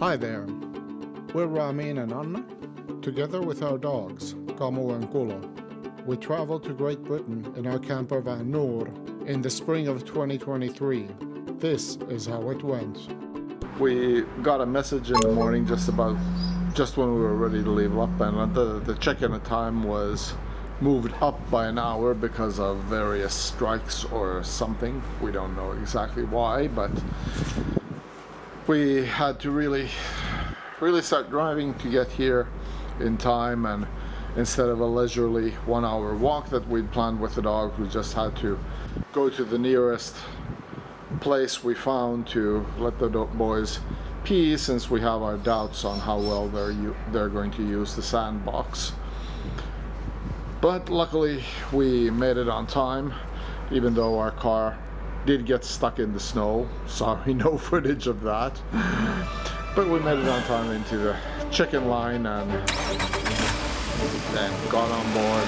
Hi there, we're Ramin and Anna, together with our dogs, Kamu and Kulo. We traveled to Great Britain in our camper van Noor in the spring of 2023. This is how it went. We got a message in the morning just when we were ready to leave Lapland, and the check-in time was moved up by an hour because of various strikes or something. We don't know exactly why, but we had to really start driving to get here in time, and instead of a leisurely 1 hour walk that we'd planned with the dog, we just had to go to the nearest place we found to let the boys pee, since we have our doubts on how well they're going to use the sandbox. But luckily we made it on time, even though our car did get stuck in the snow. Sorry, no footage of that. But we made it on time into the check-in line and then got on board.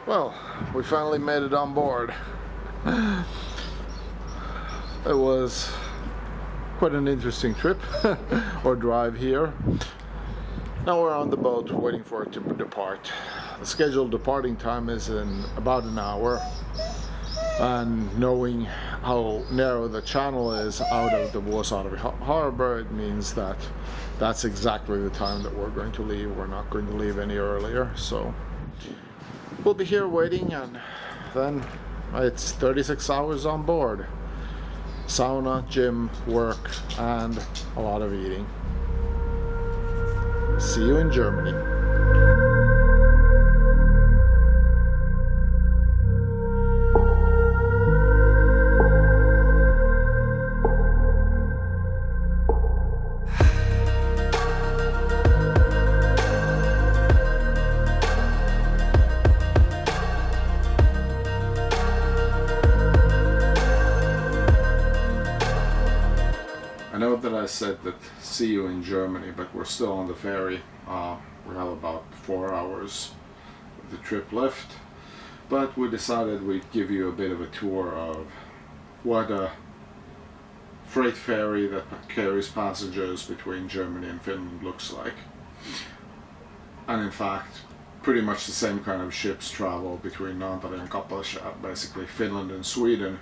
Well, we finally made it on board. It was quite an interesting trip or drive here. Now we're on the boat waiting for it to depart. The scheduled departing time is in about an hour, and knowing how narrow the channel is out of the Vuosaari harbor, it means that that's exactly the time that we're going to leave. We're not going to leave any earlier, so we'll be here waiting, and then it's 36 hours on board. Sauna, gym, work, and a lot of eating. See you in Germany. I know that I said that see you in Germany, but we're still on the ferry. We have about 4 hours of the trip left, but we decided we'd give you a bit of a tour of what a freight ferry that carries passengers between Germany and Finland looks like. And in fact, pretty much the same kind of ships travel between Naantali and Kapellskär, basically Finland and Sweden,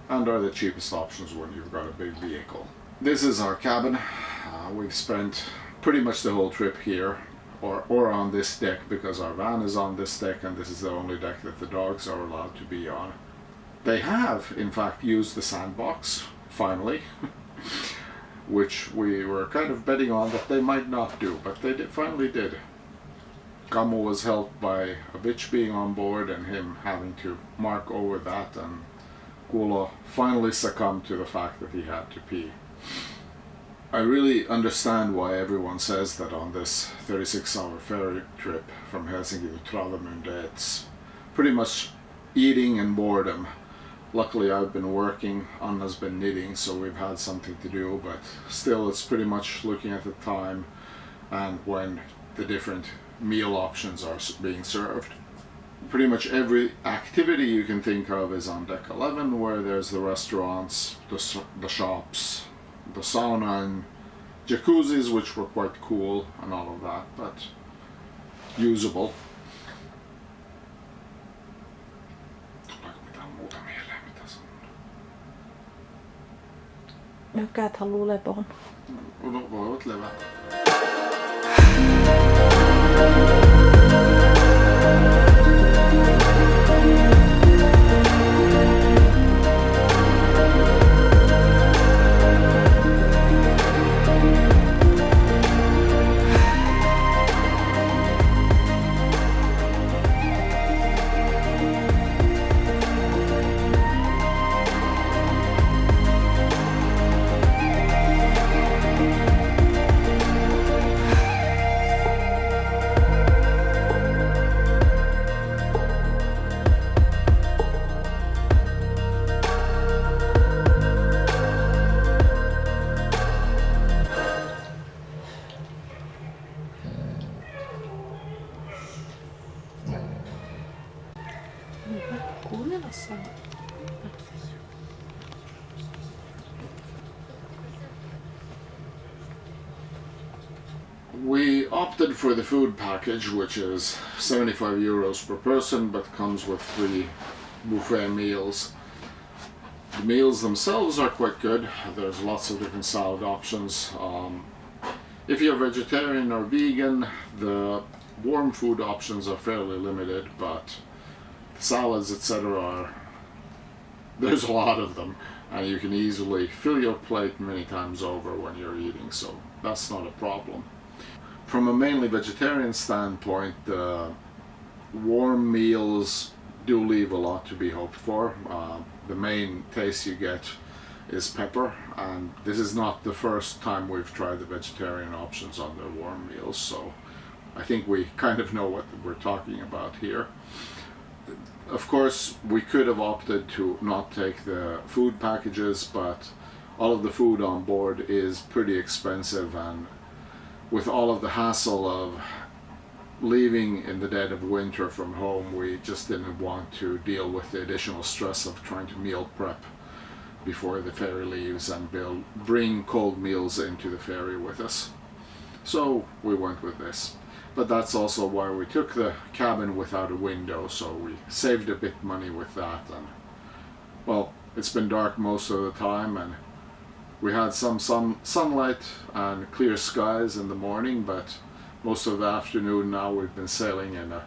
and are the cheapest options when you've got a big vehicle. This is our cabin. We've spent pretty much the whole trip here or on this deck, because our van is on this deck and this is the only deck that the dogs are allowed to be on. They have in fact used the sandbox, finally, which we were kind of betting on that they might not do, but they finally did. Kamu was helped by a bitch being on board and him having to mark over that, and Kulo finally succumbed to the fact that he had to pee. I really understand why everyone says that on this 36-hour ferry trip from Helsinki to Travemünde it's pretty much eating and boredom. Luckily I've been working, Anna's been knitting, so we've had something to do, but still it's pretty much looking at the time and when the different meal options are being served. Pretty much every activity you can think of is on deck 11, where there's the restaurants, the shops, the sauna and jacuzzis, which were quite cool and all of that, but usable. Mökkäät haluu lepoon. Voivat levätä. tässä on. We opted for the food package, which is 75 euros per person, but comes with 3 buffet meals. The meals themselves are quite good. There's lots of different salad options. If you're vegetarian or vegan, the warm food options are fairly limited, but salads, etc. There's a lot of them, and you can easily fill your plate many times over when you're eating, so that's not a problem. From a mainly vegetarian standpoint, the warm meals do leave a lot to be hoped for. The main taste you get is pepper, and this is not the first time we've tried the vegetarian options on the warm meals, so I think we kind of know what we're talking about here. Of course, we could have opted to not take the food packages, but all of the food on board is pretty expensive, and with all of the hassle of leaving in the dead of winter from home, we just didn't want to deal with the additional stress of trying to meal prep before the ferry leaves and bring cold meals into the ferry with us. So we went with this. But that's also why we took the cabin without a window, so we saved a bit money with that. And well, it's been dark most of the time, and we had some sunlight and clear skies in the morning, but most of the afternoon now we've been sailing in a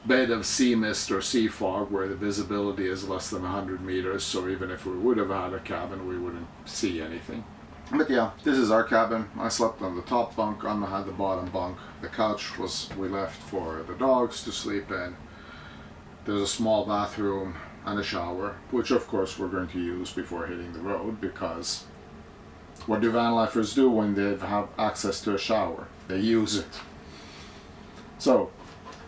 bed of sea mist or sea fog where the visibility is less than 100 meters, so even if we would have had a cabin we wouldn't see anything. But yeah, this is our cabin. I slept on the top bunk, Anna had the bottom bunk. The couch we left for the dogs to sleep in. There's a small bathroom and a shower, which of course we're going to use before hitting the road, because what do van lifers do when they have access to a shower? They use it. So,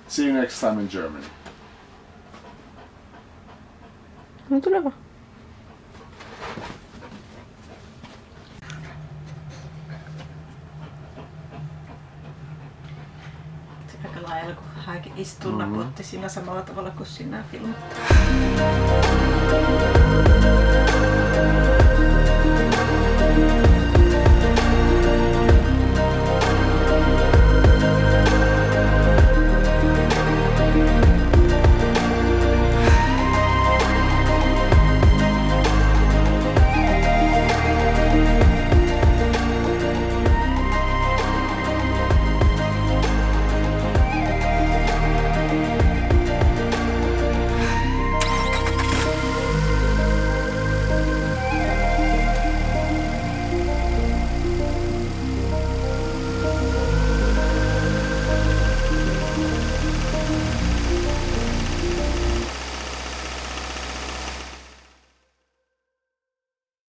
see you next time in Germany. No tule vaan. Aika lailla kun hänkin istuu naputti siinä samalla tavalla kuin sinä filmat.